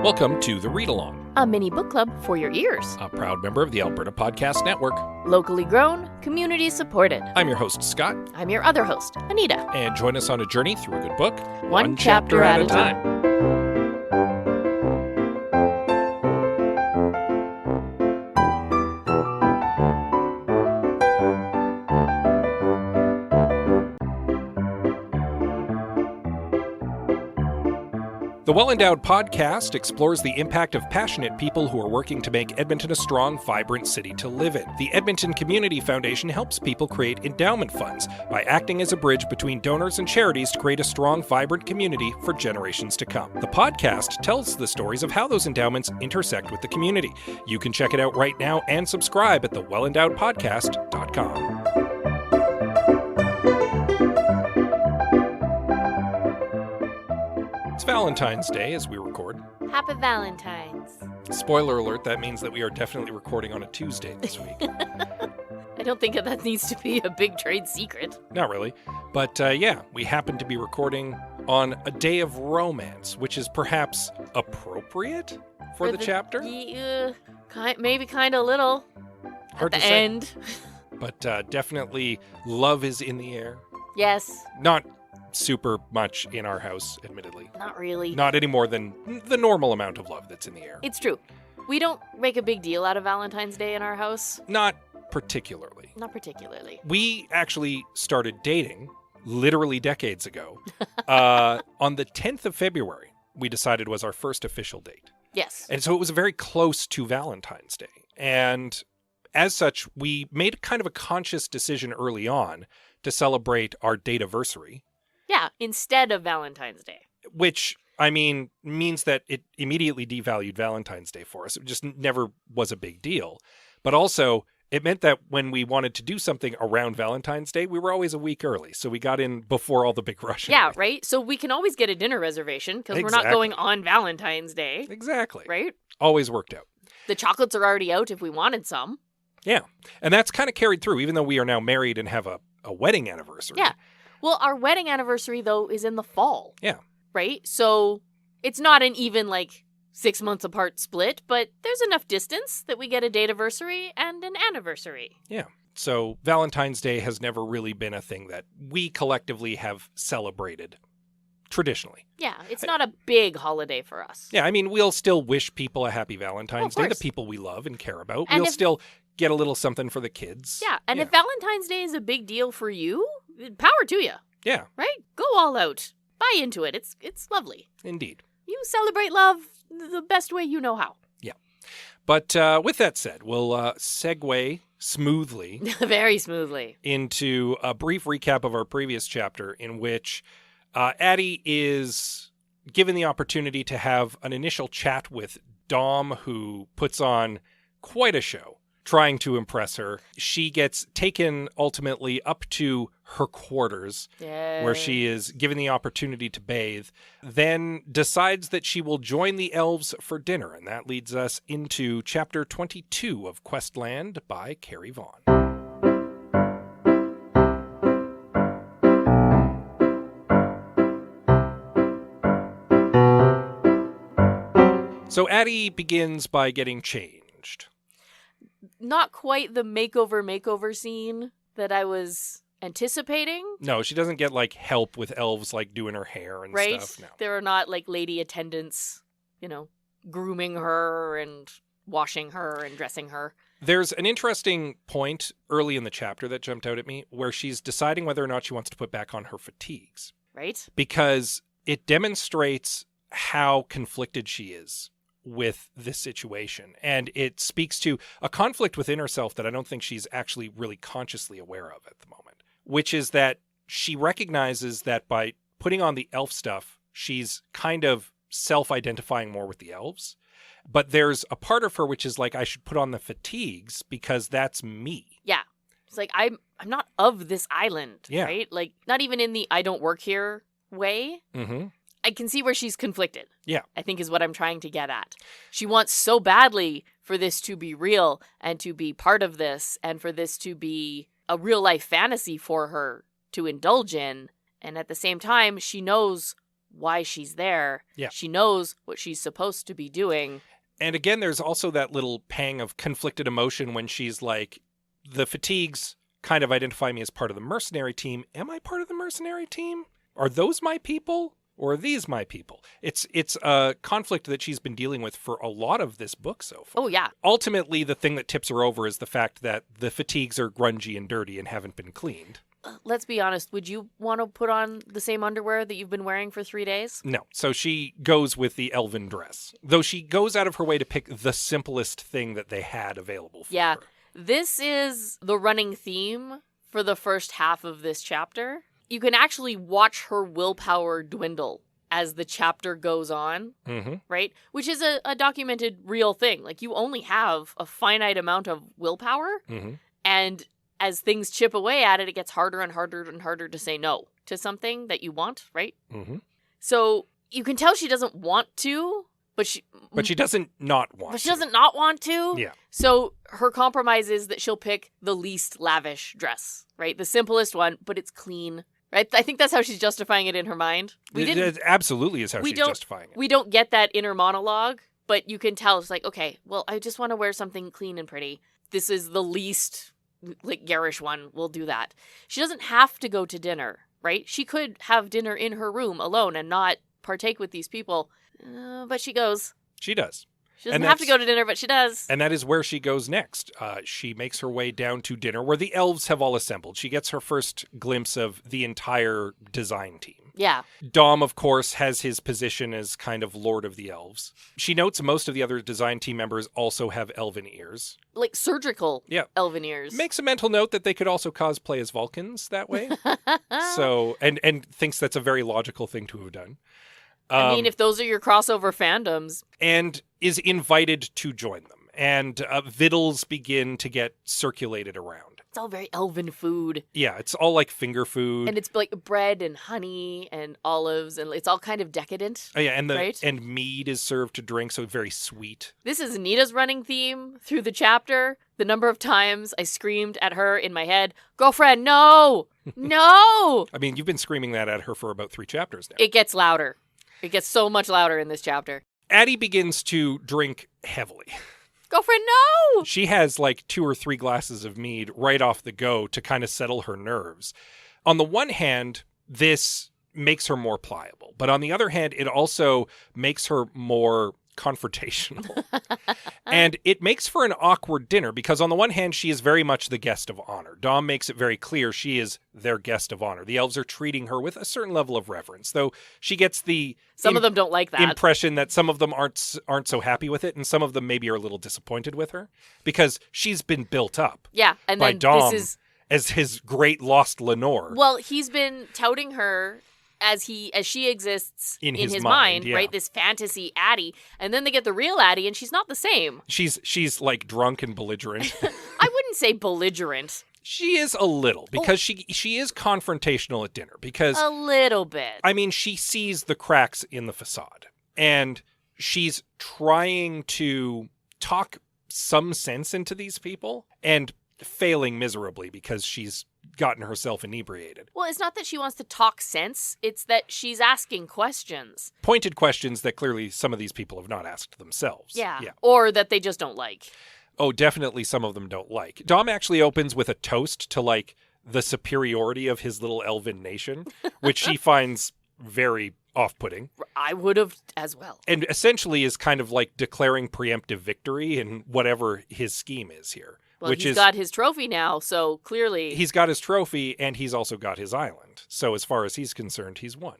Welcome to The Read Along, a mini book club for your ears. a proud member of the Alberta Podcast Network. Locally grown, community supported. I'm your host, Scott, I'm your other host, Anita. and join us on a journey through a good book, One chapter at a time. The Well-Endowed Podcast explores the impact of passionate people who are working to make Edmonton a strong, vibrant city to live in. The Edmonton Community Foundation helps people create endowment funds by acting as a bridge between donors and charities to create a strong, vibrant community for generations to come. The podcast tells the stories of how those endowments intersect with the community. You can check it out right now and subscribe at thewellendowedpodcast.com. It's Valentine's Day as we record. Happy Valentine's. Spoiler alert, that means that we are definitely recording on a Tuesday this week. I don't think that needs to be a big trade secret. Not really. But yeah, we happen to be recording on a day of romance, which is perhaps appropriate for the chapter. Maybe kind of little. Hard at to the say. end. But definitely love is in the air. Yes. Not super much in our house, admittedly. Not really. Not any more than the normal amount of love that's in the air. It's true. We don't make a big deal out of Valentine's Day in our house. Not particularly. Not particularly. We actually started dating literally decades ago. On the 10th of February, we decided was our first official date. Yes. And so it was very close to Valentine's Day. And as such, we made kind of a conscious decision early on to celebrate our date-iversary. Yeah, instead of Valentine's Day. Which, I mean, means that it immediately devalued Valentine's Day for us. It just never was a big deal. But also, it meant that when we wanted to do something around Valentine's Day, we were always a week early. So we got in before all the big rush. Yeah, right? So we can always get a dinner reservation because we're not going on Valentine's Day. Exactly. Right? Always worked out. The chocolates are already out if we wanted some. Yeah. And that's kind of carried through, even though we are now married and have a wedding anniversary. Yeah. Well, our wedding anniversary, though, is in the fall. Yeah. Right? So it's not an even, 6 months apart split, but there's enough distance that we get a date-iversary and an anniversary. Yeah. So Valentine's Day has never really been a thing that we collectively have celebrated traditionally. Yeah, it's not a big holiday for us. Yeah, I mean, we'll still wish people a happy Valentine's Day, the course. people we love and care about. And We'll still get a little something for the kids. Yeah, and if Valentine's Day is a big deal for you, power to you. Yeah. Right? Go all out. Buy into it. It's lovely. Indeed. You celebrate love the best way you know how. Yeah. But with that said, we'll segue smoothly Very smoothly into a brief recap of our previous chapter in which Addie is given the opportunity to have an initial chat with Dom, who puts on quite a show trying to impress her. She gets taken ultimately up to her quarters, where she is given the opportunity to bathe, then decides that she will join the elves for dinner. And that leads us into chapter 22 of Questland by Carrie Vaughan. So Addie begins by getting changed. Not quite the makeover scene that I was anticipating. No, she doesn't get help with elves doing her hair and stuff. No. There are not lady attendants, grooming her and washing her and dressing her. There's an interesting point early in the chapter that jumped out at me where she's deciding whether or not she wants to put back on her fatigues. Right. Because it demonstrates how conflicted she is with this situation. And it speaks to a conflict within herself that I don't think she's actually really consciously aware of at the moment, which is that she recognizes that by putting on the elf stuff, she's kind of self-identifying more with the elves. But there's a part of her which is I should put on the fatigues because that's me. Yeah. It's I'm not of this island, yeah. Right? Not even in the I don't work here way. Mm-hmm. I can see where she's conflicted. Yeah. I think is what I'm trying to get at. She wants so badly for this to be real and to be part of this and for this to be a real life fantasy for her to indulge in. And at the same time, she knows why she's there. Yeah. She knows what she's supposed to be doing. And again, there's also that little pang of conflicted emotion when she's like, the fatigues kind of identify me as part of the mercenary team. Am I part of the mercenary team? Are those my people? Or are these my people? It's a conflict that she's been dealing with for a lot of this book so far. Oh, yeah. Ultimately, the thing that tips her over is the fact that the fatigues are grungy and dirty and haven't been cleaned. Let's be honest. Would you want to put on the same underwear that you've been wearing for 3 days? No. So she goes with the elven dress. Though she goes out of her way to pick the simplest thing that they had available for her. This is the running theme for the first half of this chapter. You can actually watch her willpower dwindle as the chapter goes on, right? Which is a documented real thing. Like, you only have a finite amount of willpower, and as things chip away at it, it gets harder and harder and harder to say no to something that you want, right? So you can tell she doesn't want to, but she doesn't not want to. But she doesn't not want to. Yeah. So her compromise is that she'll pick the least lavish dress, right? The simplest one, but it's clean. Right? I think that's how she's justifying it in her mind. It absolutely is how she's justifying it. We don't get that inner monologue, but you can tell it's like, okay, well, I just want to wear something clean and pretty. This is the least, like, garish one. We'll do that. She doesn't have to go to dinner, right? She could have dinner in her room alone and not partake with these people, but she goes. She does. She doesn't have to go to dinner, but she does. And that is where she goes next. She makes her way down to dinner where the elves have all assembled. She gets her first glimpse of the entire design team. Yeah. Dom, of course, has his position as kind of Lord of the Elves. She notes most of the other design team members also have elven ears. Like surgical elven ears. Makes a mental note that they could also cosplay as Vulcans that way. So, and thinks that's a very logical thing to have done. I mean, if those are your crossover fandoms. And is invited to join them. And victuals begin to get circulated around. It's all very elven food. Yeah, it's all like finger food. And it's like bread and honey and olives, and it's all kind of decadent. Oh, yeah, and right? And mead is served to drink, so very sweet. This is Nita's running theme through the chapter. The number of times I screamed at her in my head, "Girlfriend, no! No!" I mean, you've been screaming that at her for about 3 chapters now. It gets louder. It gets so much louder in this chapter. Addie begins to drink heavily. Girlfriend, no! She has like 2 or 3 glasses of mead right off the go to kind of settle her nerves. On the one hand, this makes her more pliable. But on the other hand, it also makes her more confrontational. And it makes for an awkward dinner because on the one hand, she is very much the guest of honor. Dom makes it very clear she is their guest of honor. The elves are treating her with a certain level of reverence, though she gets the some of them don't like that impression that some of them aren't so happy with it, and some of them maybe are a little disappointed with her because she's been built up. Yeah, and by then Dom this is as his great lost Lenore. Well, he's been touting her as she exists in his mind, yeah. right? This fantasy Addie, and then they get the real Addie, and she's not the same. She's like drunk and belligerent. I wouldn't say belligerent. She is a little because she is confrontational at dinner because a little bit. I mean, she sees the cracks in the facade and she's trying to talk some sense into these people and failing miserably because she's gotten herself inebriated. Well, it's not that she wants to talk sense. It's that she's asking questions. Pointed questions that clearly some of these people have not asked themselves. Yeah. Or that they just don't like. Oh, definitely some of them don't like. Dom actually opens with a toast to, like, the superiority of his little elven nation, which she finds very off-putting. I would have as well. And essentially is kind of like declaring preemptive victory in whatever his scheme is here. Well, he's got his trophy now, so clearly... He's got his trophy, and he's also got his island. So as far as he's concerned, he's won.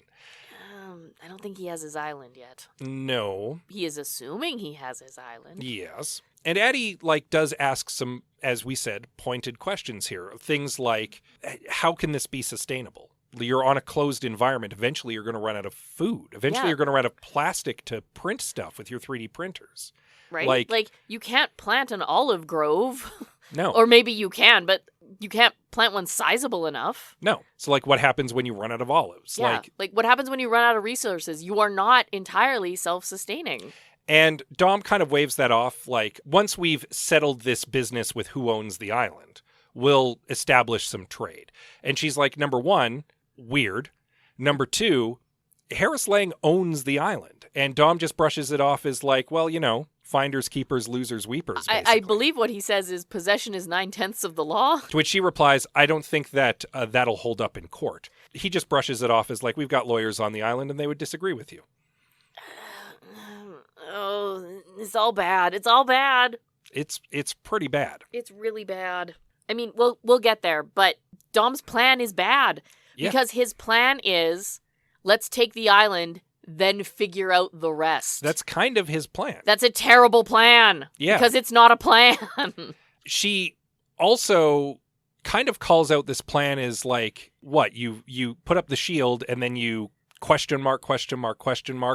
I don't think he has his island yet. No. He is assuming he has his island. Yes. And Addie, like, does ask some, as we said, pointed questions here. Things like, how can this be sustainable? You're on a closed environment. Eventually, you're going to run out of food. Eventually, you're going to run out of plastic to print stuff with your 3D printers. Right? Like you can't plant an olive grove. No. Or maybe you can, but you can't plant one sizable enough. No. So, like, what happens when you run out of olives? Yeah. Like what happens when you run out of resources? You are not entirely self-sustaining. And Dom kind of waves that off, like, once we've settled this business with who owns the island, we'll establish some trade. And she's like, number 1, weird. Number 2, Harris Lang owns the island, and Dom just brushes it off as like, well, finders, keepers, losers, weepers, basically. I believe what he says is possession is 9/10 of the law. To which she replies, I don't think that that'll hold up in court. He just brushes it off as like, we've got lawyers on the island and they would disagree with you. Oh, it's all bad. It's all bad. It's pretty bad. It's really bad. I mean, we'll get there, but Dom's plan is bad. Yeah. Because his plan is, let's take the island, then figure out the rest. That's kind of his plan. That's a terrible plan. Yeah. Because it's not a plan. She also kind of calls out this plan as like, what, you put up the shield and then you question mark,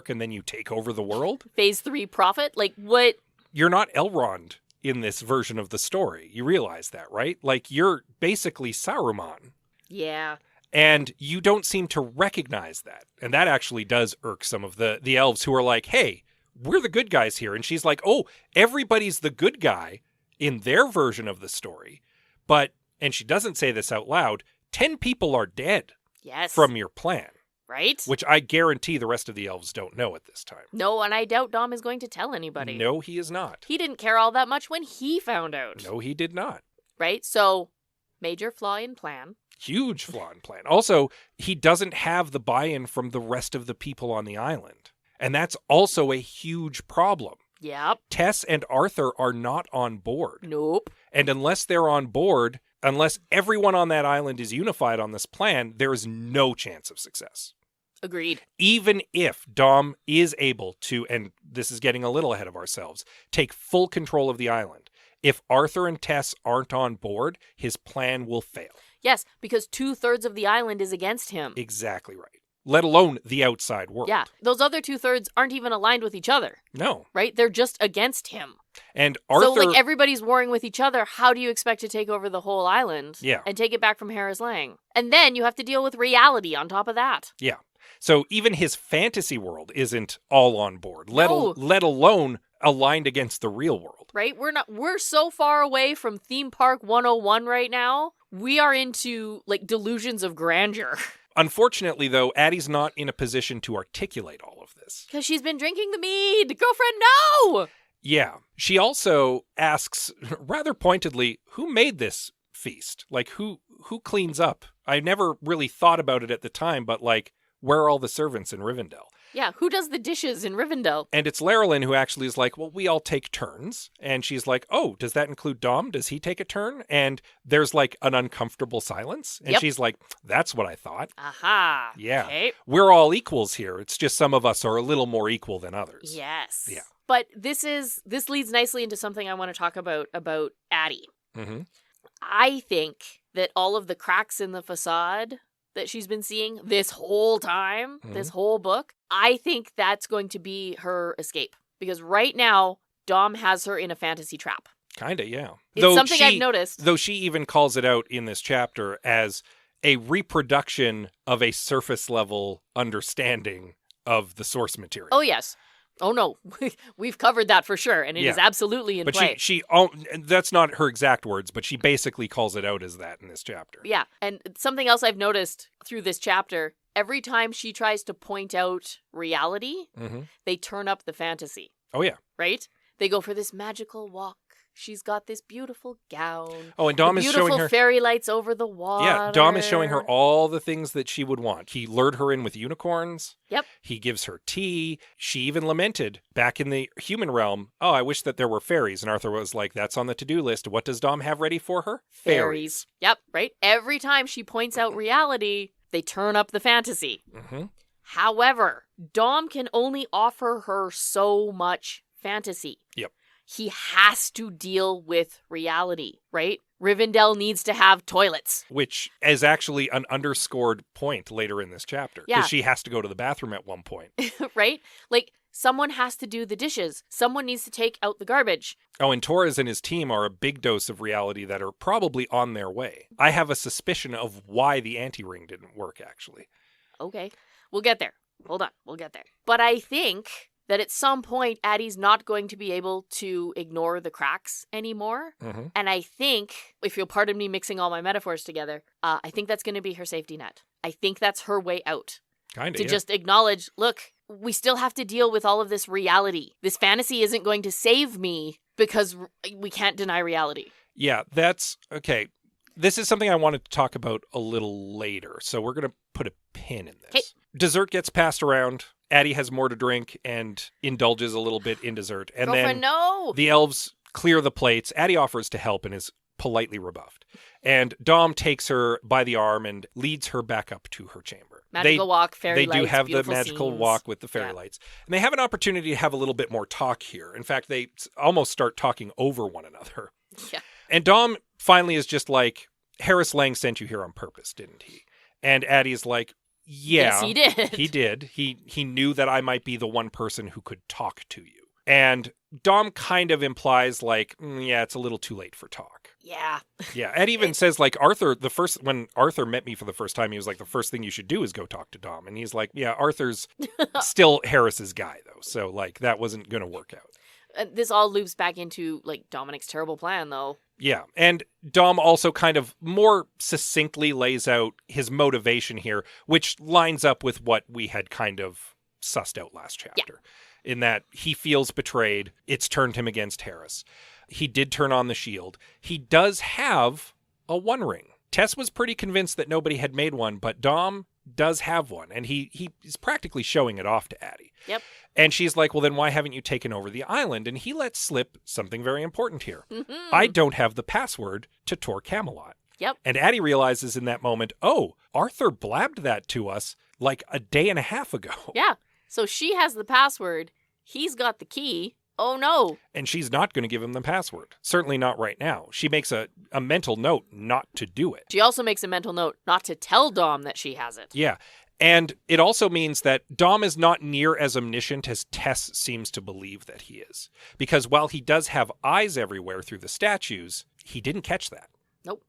and then you take over the world? Phase 3 prophet? Like, what? You're not Elrond in this version of the story. You realize that, right? Like, you're basically Saruman. Yeah. And you don't seem to recognize that. And that actually does irk some of the elves who are like, hey, we're the good guys here. And she's like, oh, everybody's the good guy in their version of the story. But, and she doesn't say this out loud, 10 people are dead. Yes. From your plan. Right? Which I guarantee the rest of the elves don't know at this time. No, and I doubt Dom is going to tell anybody. No, he is not. He didn't care all that much when he found out. No, he did not. Right? So, major flaw in plan. Huge flaw in plan. Also, he doesn't have the buy-in from the rest of the people on the island. And that's also a huge problem. Yep. Tess and Arthur are not on board. Nope. And unless they're on board, unless everyone on that island is unified on this plan, there is no chance of success. Agreed. Even if Dom is able to, and this is getting a little ahead of ourselves, take full control of the island, if Arthur and Tess aren't on board, his plan will fail. Yes, because 2/3 of the island is against him. Exactly right. Let alone the outside world. Yeah, those other 2/3 aren't even aligned with each other. No. Right? They're just against him. And Arthur... So, like, everybody's warring with each other. How do you expect to take over the whole island? Yeah. And take it back from Harris Lang? And then you have to deal with reality on top of that. Yeah. So even his fantasy world isn't all on board, let alone aligned against the real world. Right? We're so far away from Theme Park 101 right now. We are into, like, delusions of grandeur. Unfortunately, though, Addie's not in a position to articulate all of this. Because she's been drinking the mead. Girlfriend, no! Yeah. She also asks, rather pointedly, who made this feast? Like, who cleans up? I never really thought about it at the time, but, like, where are all the servants in Rivendell? Yeah, who does the dishes in Rivendell? And it's Larilyn who actually is like, well, we all take turns. And she's like, oh, does that include Dom? Does he take a turn? And there's like an uncomfortable silence. And she's like, that's what I thought. Aha. Yeah. Okay. We're all equals here. It's just some of us are a little more equal than others. Yes. Yeah. But this leads nicely into something I want to talk about Addie. Mm-hmm. I think that all of the cracks in the facade that she's been seeing this whole time, this whole book, I think that's going to be her escape. Because right now, Dom has her in a fantasy trap. Kinda, yeah. It's something I've noticed. Though she even calls it out in this chapter as a reproduction of a surface level understanding of the source material. Oh, yes. Oh, no. We've covered that for sure, and it is absolutely in play. But she that's not her exact words, but she basically calls it out as that in this chapter. Yeah, and something else I've noticed through this chapter, every time she tries to point out reality, they turn up the fantasy. Oh, yeah. Right? They go for this magical walk. She's got this beautiful gown. Oh, and Dom is showing her... beautiful fairy lights over the water. Yeah, Dom is showing her all the things that she would want. He lured her in with unicorns. Yep. He gives her tea. She even lamented back in the human realm, oh, I wish that there were fairies. And Arthur was like, that's on the to-do list. What does Dom have ready for her? Fairies. Yep, right? Every time she points out reality, they turn up the fantasy. However, Dom can only offer her so much fantasy. Yep. He has to deal with reality, right? Rivendell needs to have toilets. Which is actually an underscored point later in this chapter. Yeah. Because she has to go to the bathroom at one point. Right? Like, someone has to do the dishes. Someone needs to take out the garbage. Oh, and Torres and his team are a big dose of reality that are probably on their way. I have a suspicion of why the anti-ring didn't work, actually. Okay. We'll get there. Hold on. We'll get there. But I think that at some point, Addie's not going to be able to ignore the cracks anymore. And I think, if you'll pardon me mixing all my metaphors together, I think that's going to be her safety net. I think that's her way out. Kinda, to yeah. just acknowledge, look, we still have to deal with all of this reality. This fantasy isn't going to save me because we can't deny reality. Yeah, that's okay. This is something I wanted to talk about a little later, so we're going to put a pin in this. Okay. Dessert gets passed around. Addie has more to drink and indulges a little bit in dessert. And Girlfriend, then no! the elves clear the plates. Addie offers to help and is politely rebuffed. And Dom takes her by the arm and leads her back up to her chamber. Magical walk, fairy lights, They do have the beautiful magical scenes. walk with the fairy lights. And they have an opportunity to have a little bit more talk here. In fact, they almost start talking over one another. Yeah. And Dom finally is just like, Harris Lang sent you here on purpose, didn't he? And Addie's like, yeah. Yes, he did. He did. He knew that I might be the one person who could talk to you. And Dom kind of implies like, yeah, it's a little too late for talk. Yeah. Yeah. Ed even says like when Arthur met me for the first time, he was like, the first thing you should do is go talk to Dom. And he's like, yeah, Arthur's still Harris's guy though. So like that wasn't going to work out. This all loops back into like Dominic's terrible plan though. Yeah. And Dom also kind of more succinctly lays out his motivation here, which lines up with what we had kind of sussed out last chapter. Yeah. In that he feels betrayed. It's turned him against Harris. He did turn on the shield. He does have a One Ring. Tess was pretty convinced that nobody had made one, but Dom does have one, and he's practically showing it off to Addie. Yep. And she's like, well, then why haven't you taken over the island? And he lets slip something very important here. Mm-hmm. I don't have the password to Tor Camelot. Yep. And Addie realizes in that moment, oh, Arthur blabbed that to us like a day and a half ago. Yeah. So she has the password. He's got the key. Oh, no. And she's not going to give him the password. Certainly not right now. She makes a mental note not to do it. She also makes a mental note not to tell Dom that she has it. Yeah. And it also means that Dom is not near as omniscient as Tess seems to believe that he is. Because while he does have eyes everywhere through the statues, he didn't catch that. Nope.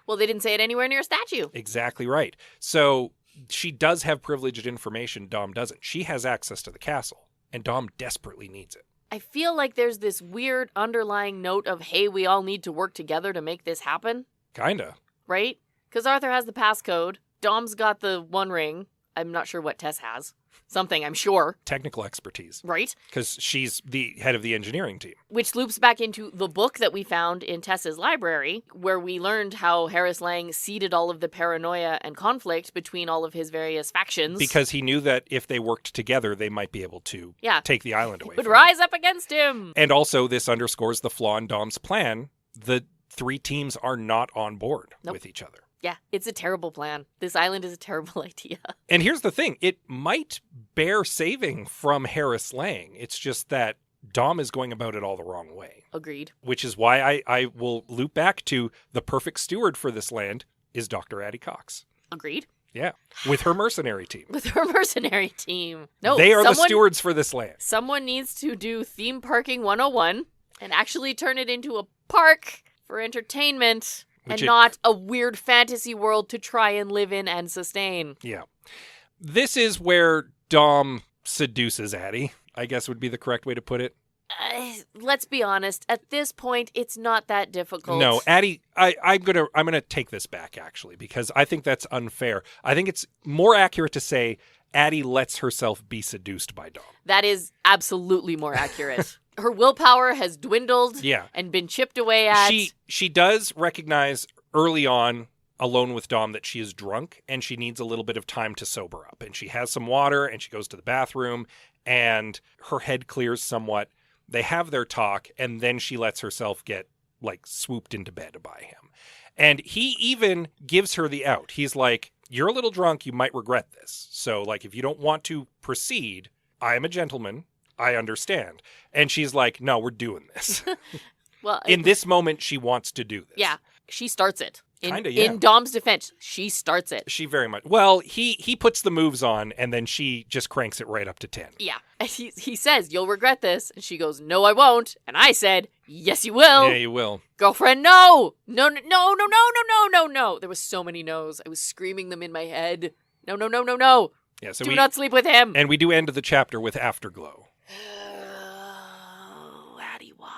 Well, they didn't say it anywhere near a statue. Exactly right. So she does have privileged information. Dom doesn't. She has access to the castle, and Dom desperately needs it. I feel like there's this weird underlying note of, hey, we all need to work together to make this happen. Kinda. Right? Because Arthur has the passcode. Dom's got the One Ring. I'm not sure what Tess has. Something, I'm sure. Technical expertise. Right? Because she's the head of the engineering team. Which loops back into the book that we found in Tess's library, where we learned how Harris Lang seeded all of the paranoia and conflict between all of his various factions. Because he knew that if they worked together, they might be able to take the island away would from rise up against him. And also, this underscores the flaw in Dom's plan. The three teams are not on board with each other. Yeah, it's a terrible plan. This island is a terrible idea. And here's the thing. It might bear saving from Harris Lang. It's just that Dom is going about it all the wrong way. Agreed. Which is why I will loop back to the perfect steward for this land is Dr. Addie Cox. Agreed. Yeah, with her mercenary team. With her mercenary team. No, they are the stewards for this land. Someone needs to do Theme Parking 101 and actually turn it into a park for entertainment. And not a weird fantasy world to try and live in and sustain. Yeah. This is where Dom seduces Addie, I guess would be the correct way to put it. Let's be honest. At this point, it's not that difficult. No, Addie, I'm gonna take this back, actually, because I think that's unfair. I think it's more accurate to say Addie lets herself be seduced by Dom. That is absolutely more accurate. Her willpower has dwindled and been chipped away at. She does recognize early on, alone with Dom, that she is drunk and she needs a little bit of time to sober up. And she has some water and she goes to the bathroom and her head clears somewhat. They have their talk and then she lets herself get like swooped into bed by him. And he even gives her the out. He's like, you're a little drunk. You might regret this. So like, if you don't want to proceed, I am a gentleman. I understand. And she's like, no, we're doing this. Well, in this moment, she wants to do this. Yeah, she starts it. Kinda, yeah. In Dom's defense, she starts it. She very much. Well, he puts the moves on, and then she just cranks it right up to 10. Yeah. He says, you'll regret this. And she goes, no, I won't. And I said, yes, you will. Yeah, you will. Girlfriend, no. No, no, no, no, no, no, no, no, no. There was so many no's. I was screaming them in my head. No, no, no, no, no. Yeah, so do not sleep with him. And we do end the chapter with Afterglow. Addie, why?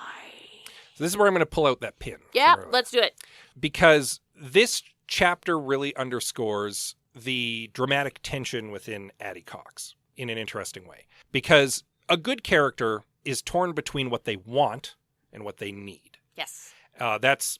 So this is where I'm going to pull out that pin. Yeah, let's do it. Because this chapter really underscores the dramatic tension within Addie Cox in an interesting way. Because a good character is torn between what they want and what they need. Yes. That's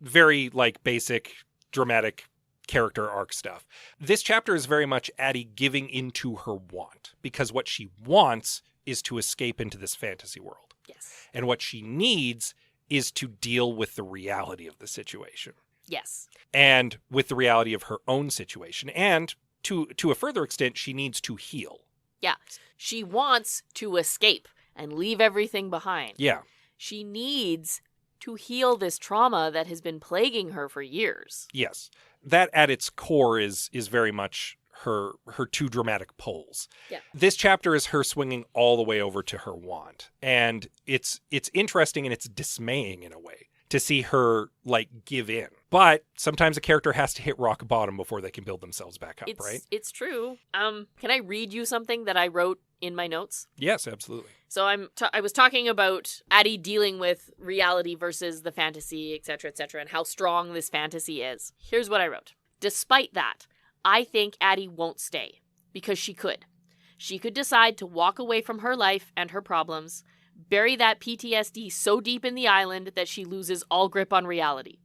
very, like, basic, dramatic character arc stuff. This chapter is very much Addie giving into her want, because what she wants is to escape into this fantasy world. Yes. And what she needs is to deal with the reality of the situation. Yes. And with the reality of her own situation. And to a further extent, she needs to heal. Yeah. She wants to escape and leave everything behind. Yeah. She needs to heal this trauma that has been plaguing her for years. Yes. That at its core is very much her two dramatic poles. Yeah. This chapter is her swinging all the way over to her want. And it's interesting and it's dismaying in a way to see her, like, give in. But sometimes a character has to hit rock bottom before they can build themselves back up, right? It's true. Can I read you something that I wrote in my notes? Yes, absolutely. So I was talking about Addie dealing with reality versus the fantasy, etc., and how strong this fantasy is. Here's what I wrote. Despite that, I think Addie won't stay, because she could. She could decide to walk away from her life and her problems, bury that PTSD so deep in the island that she loses all grip on reality.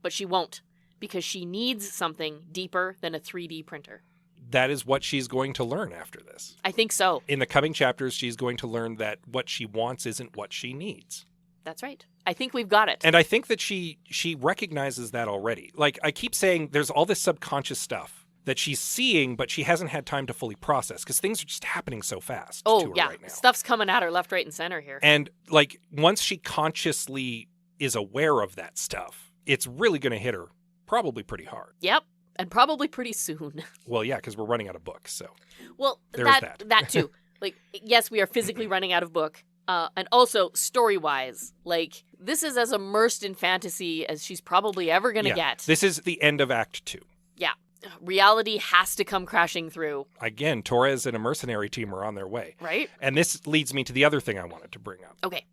But she won't, because she needs something deeper than a 3D printer. That is what she's going to learn after this. I think so. In the coming chapters, she's going to learn that what she wants isn't what she needs. That's right. I think we've got it. And I think that she recognizes that already. Like, I keep saying there's all this subconscious stuff that she's seeing, but she hasn't had time to fully process because things are just happening so fast to her right now. Stuff's coming at her left, right, and center here. And, like, once she consciously is aware of that stuff, it's really going to hit her probably pretty hard. Yep. And probably pretty soon. Well, yeah, because we're running out of books, so. Well, there's that. That too. Like, yes, we are physically running out of book. And also, story-wise, like, this is as immersed in fantasy as she's probably ever going to get. This is the end of Act 2. Yeah. Reality has to come crashing through. Again, Torres and a mercenary team are on their way. Right. And this leads me to the other thing I wanted to bring up. Okay.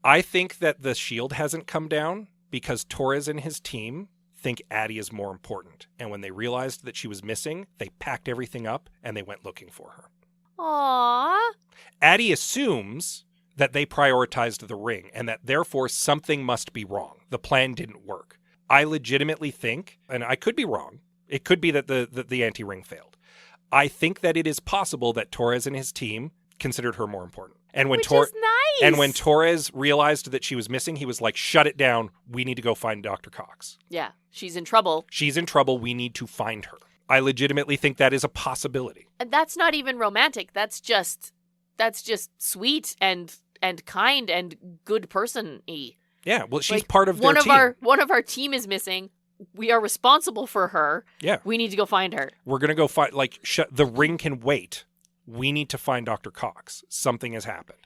I think that the shield hasn't come down because Torres and his team think Addie is more important. And when they realized that she was missing, they packed everything up and they went looking for her. Aww. Addie assumes that they prioritized the ring and that therefore something must be wrong. The plan didn't work. I legitimately think, and I could be wrong, it could be that the anti-ring failed. I think that it is possible that Torres and his team considered her more important. And when Which is nice. And when Torres realized that she was missing, he was like, shut it down. We need to go find Dr. Cox. Yeah, she's in trouble. She's in trouble. We need to find her. I legitimately think that is a possibility. And that's not even romantic. That's just sweet and kind and good person-y. Yeah, well, she's like, part of their team. One of our team is missing. We are responsible for her. Yeah. We need to go find her. We're going to go find, the ring can wait. We need to find Dr. Cox. Something has happened.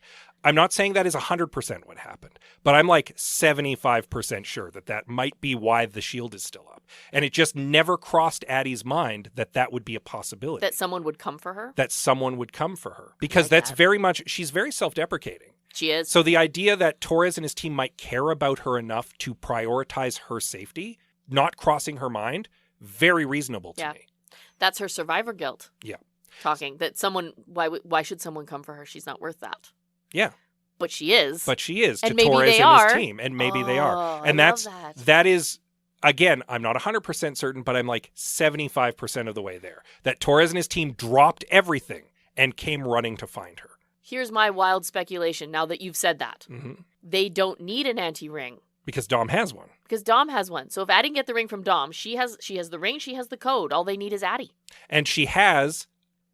I'm not saying that is 100% what happened, but I'm like 75% sure that might be why the shield is still up. And it just never crossed Addie's mind that would be a possibility. That someone would come for her? That someone would come for her. Because that's very much, she's very self-deprecating. She is. So the idea that Torres and his team might care about her enough to prioritize her safety, not crossing her mind, very reasonable to me. That's her survivor guilt. Yeah. Talking that why should someone come for her? She's not worth that. Yeah. But she is. But she is and to Torres and his team. And maybe they are. And that is, again, I'm not 100% certain, but I'm like 75% of the way there. That Torres and his team dropped everything and came running to find her. Here's my wild speculation now that you've said that. Mm-hmm. They don't need an anti-ring. Because Dom has one. Because Dom has one. So if Addie can get the ring from Dom, she has the ring, she has the code. All they need is Addie. And she has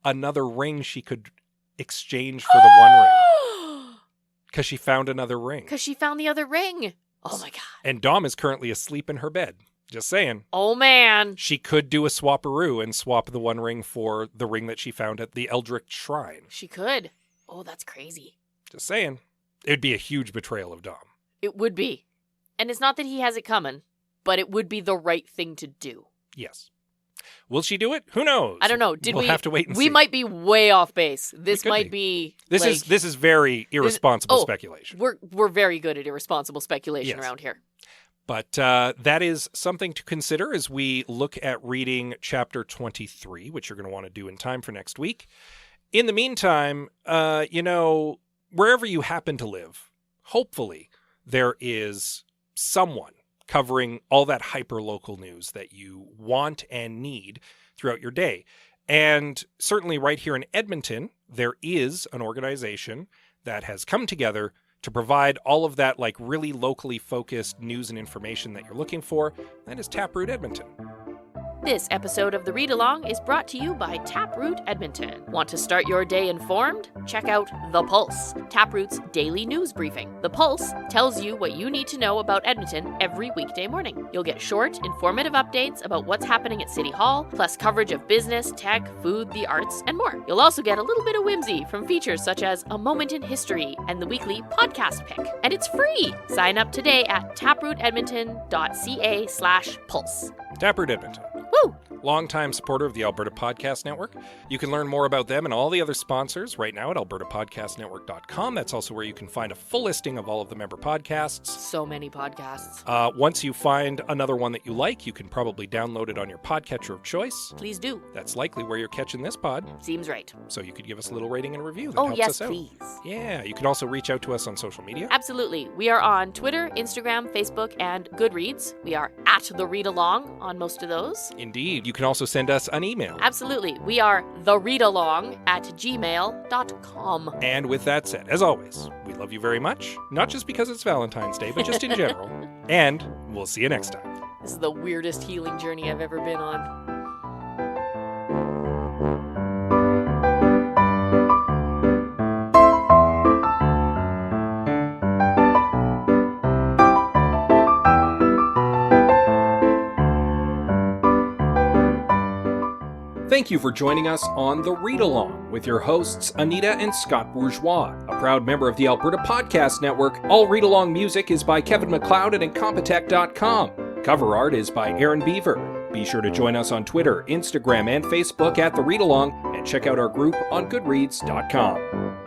another ring she could exchange for the one ring. Because she found another ring. Because she found the other ring. Oh my God. And Dom is currently asleep in her bed. Just saying. Oh man. She could do a swapperoo and swap the one ring for the ring that she found at the Eldritch Shrine. She could. Oh, that's crazy. Just saying. It'd be a huge betrayal of Dom. It would be. And it's not that he has it coming, but it would be the right thing to do. Yes. Will she do it? Who knows? I don't know. We'll have to wait and see. We might be way off base. This might be. This is very irresponsible speculation. We're very good at irresponsible speculation around here. But that is something to consider as we look at reading chapter 23, which you're going to want to do in time for next week. In the meantime, wherever you happen to live, hopefully there is someone covering all that hyper-local news that you want and need throughout your day. And certainly right here in Edmonton, there is an organization that has come together to provide all of that like really locally focused news and information that you're looking for. That is Taproot Edmonton. This episode of The Read Along is brought to you by Taproot Edmonton. Want to start your day informed? Check out The Pulse, Taproot's daily news briefing. The Pulse tells you what you need to know about Edmonton every weekday morning. You'll get short, informative updates about what's happening at City Hall, plus coverage of business, tech, food, the arts, and more. You'll also get a little bit of whimsy from features such as A Moment in History and the weekly podcast pick. And it's free! Sign up today at taprootedmonton.ca/pulse. Taproot Edmonton. Woo! Longtime supporter of the Alberta Podcast Network. You can learn more about them and all the other sponsors right now at albertapodcastnetwork.com. That's also where you can find a full listing of all of the member podcasts. So many podcasts. Once you find another one that you like, you can probably download it on your podcatcher of choice. Please do. That's likely where you're catching this pod. Seems right. So you could give us a little rating and review. That helps us out. Please. Yeah, you can also reach out to us on social media. Absolutely. We are on Twitter, Instagram, Facebook, and Goodreads. We are at The Read Along on most of those. Indeed. You can also send us an email. Absolutely. We are thereadalong@gmail.com. And with that said, as always, we love you very much. Not just because it's Valentine's Day, but just in general. And we'll see you next time. This is the weirdest healing journey I've ever been on. Thank you for joining us on The Read Along with your hosts, Anita and Scott Bourgeois, a proud member of the Alberta Podcast Network. All Read Along music is by Kevin MacLeod at Incompetech.com. Cover art is by Aaron Beaver. Be sure to join us on Twitter, Instagram, and Facebook at The Read Along, and check out our group on Goodreads.com.